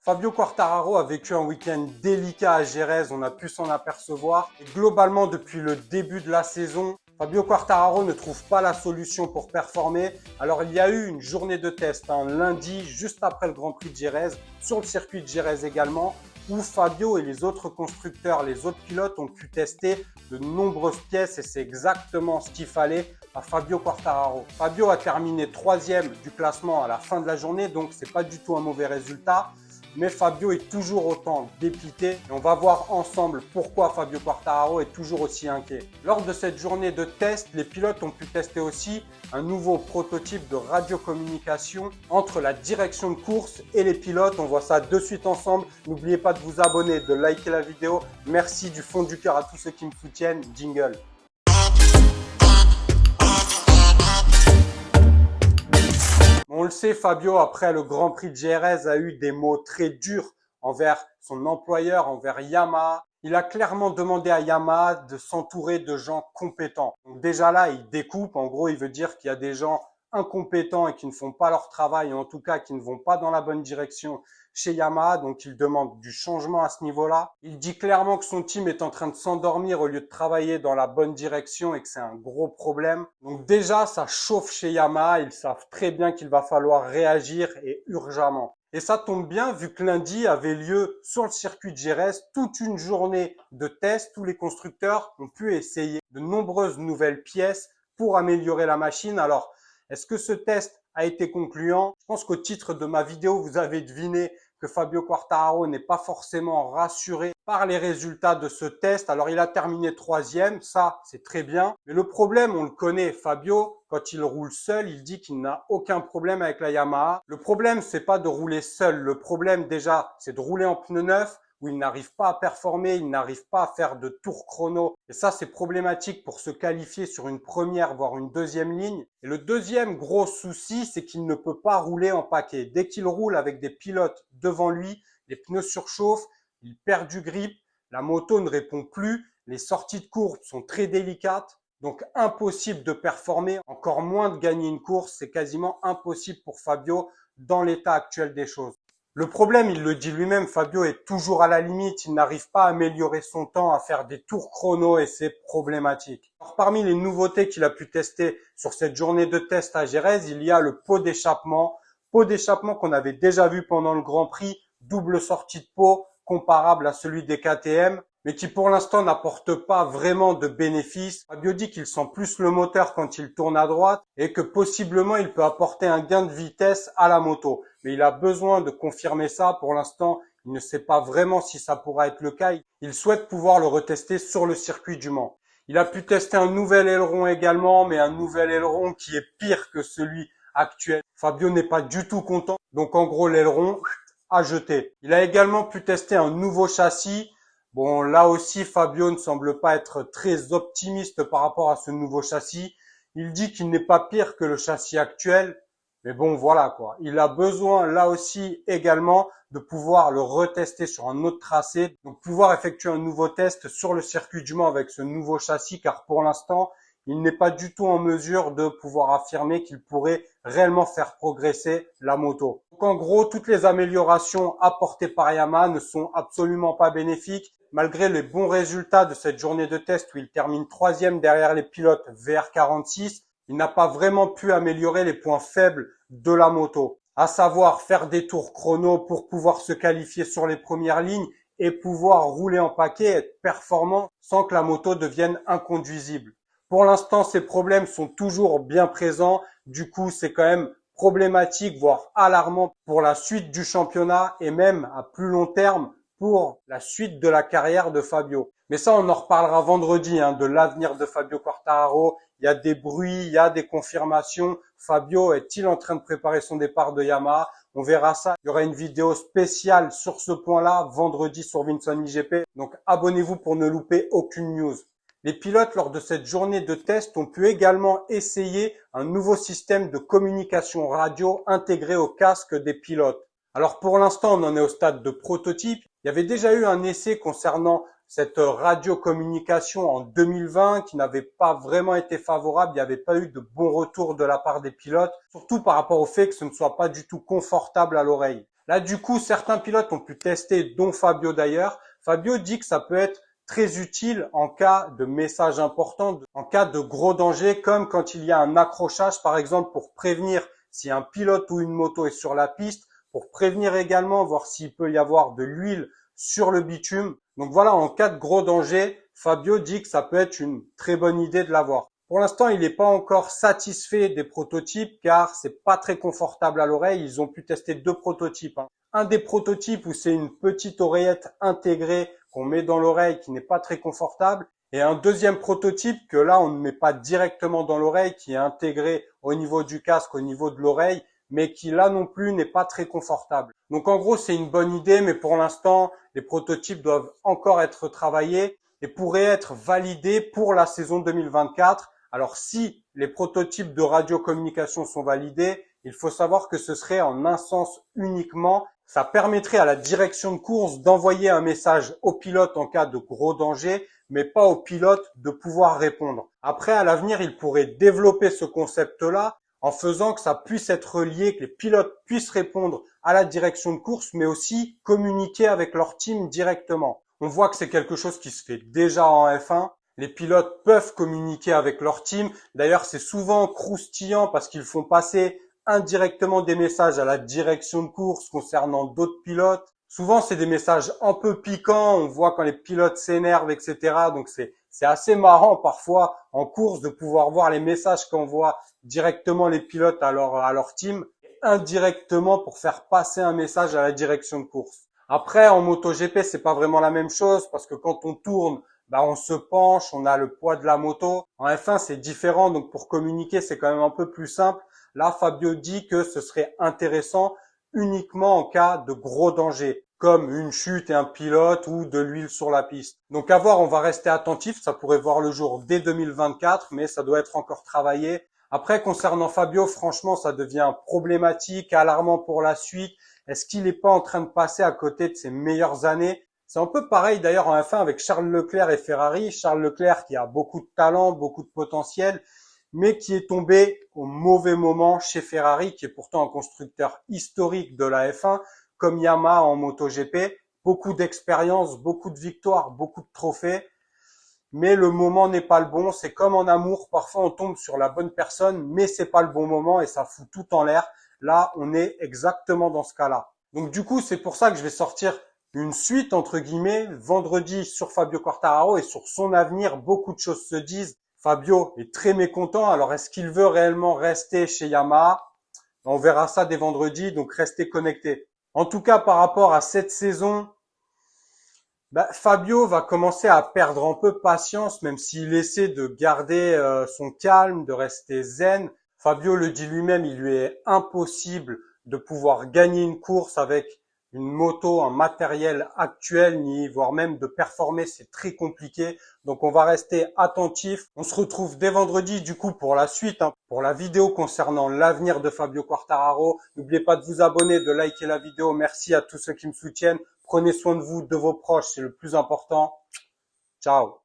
Fabio Quartararo a vécu un week-end délicat à Jerez, on a pu s'en apercevoir. Et globalement, depuis le début de la saison, Fabio Quartararo ne trouve pas la solution pour performer. Alors il y a eu une journée de test, lundi, juste après le Grand Prix de Jerez, sur le circuit de Jerez également, où Fabio et les autres constructeurs, les autres pilotes ont pu tester de nombreuses pièces et c'est exactement ce qu'il fallait à Fabio Quartararo. Fabio a terminé 3e du classement à la fin de la journée, donc c'est pas du tout un mauvais résultat. Mais Fabio est toujours autant dépité et on va voir ensemble pourquoi Fabio Quartararo est toujours aussi inquiet. Lors de cette journée de test, les pilotes ont pu tester aussi un nouveau prototype de radiocommunication entre la direction de course et les pilotes. On voit ça de suite ensemble. N'oubliez pas de vous abonner, de liker la vidéo. Merci du fond du cœur à tous ceux qui me soutiennent. Jingle. On le sait, Fabio, après le Grand Prix de Jerez, a eu des mots très durs envers son employeur, envers Yamaha. Il a clairement demandé à Yamaha de s'entourer de gens compétents. Donc déjà là, il découpe. En gros, il veut dire qu'il y a des gens incompétents et qui ne font pas leur travail, en tout cas qui ne vont pas dans la bonne direction chez Yamaha, donc il demande du changement à ce niveau-là. Il dit clairement que son team est en train de s'endormir au lieu de travailler dans la bonne direction et que c'est un gros problème. Donc déjà, ça chauffe chez Yamaha, ils savent très bien qu'il va falloir réagir et urgemment. Et ça tombe bien vu que lundi avait lieu sur le circuit de Jerez toute une journée de tests. Tous les constructeurs ont pu essayer de nombreuses nouvelles pièces pour améliorer la machine. Alors, est-ce que ce test a été concluant? Je pense qu'au titre de ma vidéo, vous avez deviné que Fabio Quartararo n'est pas forcément rassuré par les résultats de ce test. Alors, il a terminé 3e, ça, c'est très bien. Mais le problème, on le connaît, Fabio, quand il roule seul, il dit qu'il n'a aucun problème avec la Yamaha. Le problème, c'est pas de rouler seul. Le problème, déjà, c'est de rouler en pneu neuf, où il n'arrive pas à performer, il n'arrive pas à faire de tours chrono. Et ça, c'est problématique pour se qualifier sur une première, voire une deuxième ligne. Et le deuxième gros souci, c'est qu'il ne peut pas rouler en paquet. Dès qu'il roule avec des pilotes devant lui, les pneus surchauffent, il perd du grip, la moto ne répond plus, les sorties de courbe sont très délicates. Donc impossible de performer, encore moins de gagner une course. C'est quasiment impossible pour Fabio dans l'état actuel des choses. Le problème, il le dit lui-même, Fabio est toujours à la limite, il n'arrive pas à améliorer son temps, à faire des tours chrono et c'est problématique. Alors, parmi les nouveautés qu'il a pu tester sur cette journée de test à Jerez, il y a le pot d'échappement qu'on avait déjà vu pendant le Grand Prix, double sortie de pot comparable à celui des KTM, mais qui pour l'instant n'apporte pas vraiment de bénéfices. Fabio dit qu'il sent plus le moteur quand il tourne à droite et que possiblement il peut apporter un gain de vitesse à la moto. Mais il a besoin de confirmer ça. Pour l'instant, il ne sait pas vraiment si ça pourra être le cas. Il souhaite pouvoir le retester sur le circuit du Mans. Il a pu tester un nouvel aileron également, mais un nouvel aileron qui est pire que celui actuel. Fabio n'est pas du tout content. Donc en gros, l'aileron à jeter. Il a également pu tester un nouveau châssis. Bon, là aussi, Fabio ne semble pas être très optimiste par rapport à ce nouveau châssis. Il dit qu'il n'est pas pire que le châssis actuel. Mais bon, voilà quoi. Il a besoin là aussi également de pouvoir le retester sur un autre tracé. Donc pouvoir effectuer un nouveau test sur le circuit du Mans avec ce nouveau châssis car pour l'instant, il n'est pas du tout en mesure de pouvoir affirmer qu'il pourrait réellement faire progresser la moto. Donc en gros, toutes les améliorations apportées par Yamaha ne sont absolument pas bénéfiques. Malgré les bons résultats de cette journée de test où il termine 3e derrière les pilotes VR46, il n'a pas vraiment pu améliorer les points faibles de la moto, à savoir faire des tours chrono pour pouvoir se qualifier sur les premières lignes et pouvoir rouler en paquet, être performant sans que la moto devienne inconduisible. Pour l'instant, ces problèmes sont toujours bien présents. Du coup, c'est quand même problématique, voire alarmant pour la suite du championnat et même à plus long terme pour la suite de la carrière de Fabio. Mais ça, on en reparlera vendredi, de l'avenir de Fabio Quartararo. Il y a des bruits, il y a des confirmations. Fabio est-il en train de préparer son départ de Yamaha? On verra ça. Il y aura une vidéo spéciale sur ce point-là vendredi sur Vinson IGP. Donc abonnez-vous pour ne louper aucune news. Les pilotes, lors de cette journée de test, ont pu également essayer un nouveau système de communication radio intégré au casque des pilotes. Alors pour l'instant, on en est au stade de prototype. Il y avait déjà eu un essai concernant cette radiocommunication en 2020 qui n'avait pas vraiment été favorable. Il n'y avait pas eu de bons retours de la part des pilotes, surtout par rapport au fait que ce ne soit pas du tout confortable à l'oreille. Là, du coup, certains pilotes ont pu tester, dont Fabio d'ailleurs. Fabio dit que ça peut être très utile en cas de message important, en cas de gros danger, comme quand il y a un accrochage, par exemple, pour prévenir si un pilote ou une moto est sur la piste, pour prévenir également, voir s'il peut y avoir de l'huile sur le bitume. Donc voilà, en cas de gros danger, Fabio dit que ça peut être une très bonne idée de l'avoir. Pour l'instant, il n'est pas encore satisfait des prototypes car c'est pas très confortable à l'oreille. Ils ont pu tester 2 prototypes. Un des prototypes où c'est une petite oreillette intégrée qu'on met dans l'oreille qui n'est pas très confortable. Et un deuxième prototype que là, on ne met pas directement dans l'oreille, qui est intégré au niveau du casque, au niveau de l'oreille, mais qui là non plus n'est pas très confortable. Donc en gros, c'est une bonne idée, mais pour l'instant, les prototypes doivent encore être travaillés et pourraient être validés pour la saison 2024. Alors si les prototypes de radiocommunication sont validés, il faut savoir que ce serait en un sens uniquement. Ça permettrait à la direction de course d'envoyer un message au pilote en cas de gros danger, mais pas au pilote de pouvoir répondre. Après, à l'avenir, il pourrait développer ce concept-là en faisant que ça puisse être relié, que les pilotes puissent répondre à la direction de course, mais aussi communiquer avec leur team directement. On voit que c'est quelque chose qui se fait déjà en F1. Les pilotes peuvent communiquer avec leur team. D'ailleurs, c'est souvent croustillant parce qu'ils font passer indirectement des messages à la direction de course concernant d'autres pilotes. Souvent, c'est des messages un peu piquants. On voit quand les pilotes s'énervent, etc. Donc, c'est assez marrant parfois en course de pouvoir voir les messages qu'envoient directement les pilotes à leur team, indirectement pour faire passer un message à la direction de course. Après, en MotoGP, c'est pas vraiment la même chose parce que quand on tourne, on se penche, on a le poids de la moto. En F1, c'est différent, donc pour communiquer, c'est quand même un peu plus simple. Là, Fabio dit que ce serait intéressant uniquement en cas de gros danger, comme une chute et un pilote ou de l'huile sur la piste. Donc à voir, on va rester attentif, ça pourrait voir le jour dès 2024, mais ça doit être encore travaillé. Après, concernant Fabio, franchement, ça devient problématique, alarmant pour la suite. Est-ce qu'il n'est pas en train de passer à côté de ses meilleures années? C'est un peu pareil d'ailleurs en F1 avec Charles Leclerc et Ferrari. Charles Leclerc qui a beaucoup de talent, beaucoup de potentiel, mais qui est tombé au mauvais moment chez Ferrari, qui est pourtant un constructeur historique de la F1, comme Yamaha en MotoGP. Beaucoup d'expérience, beaucoup de victoires, beaucoup de trophées. Mais le moment n'est pas le bon. C'est comme en amour. Parfois, on tombe sur la bonne personne, mais c'est pas le bon moment et ça fout tout en l'air. Là, on est exactement dans ce cas-là. Donc, du coup, c'est pour ça que je vais sortir une suite, entre guillemets, vendredi sur Fabio Quartararo et sur son avenir. Beaucoup de choses se disent. Fabio est très mécontent. Alors, est-ce qu'il veut réellement rester chez Yamaha? On verra ça dès vendredi, donc restez connectés. En tout cas, par rapport à cette saison, Fabio va commencer à perdre un peu patience, même s'il essaie de garder son calme, de rester zen. Fabio le dit lui-même, il lui est impossible de pouvoir gagner une course avec une moto, un matériel actuel, ni voire même de performer, c'est très compliqué. Donc on va rester attentif. On se retrouve dès vendredi du coup pour la suite, pour la vidéo concernant l'avenir de Fabio Quartararo. N'oubliez pas de vous abonner, de liker la vidéo. Merci à tous ceux qui me soutiennent. Prenez soin de vous, de vos proches, c'est le plus important. Ciao.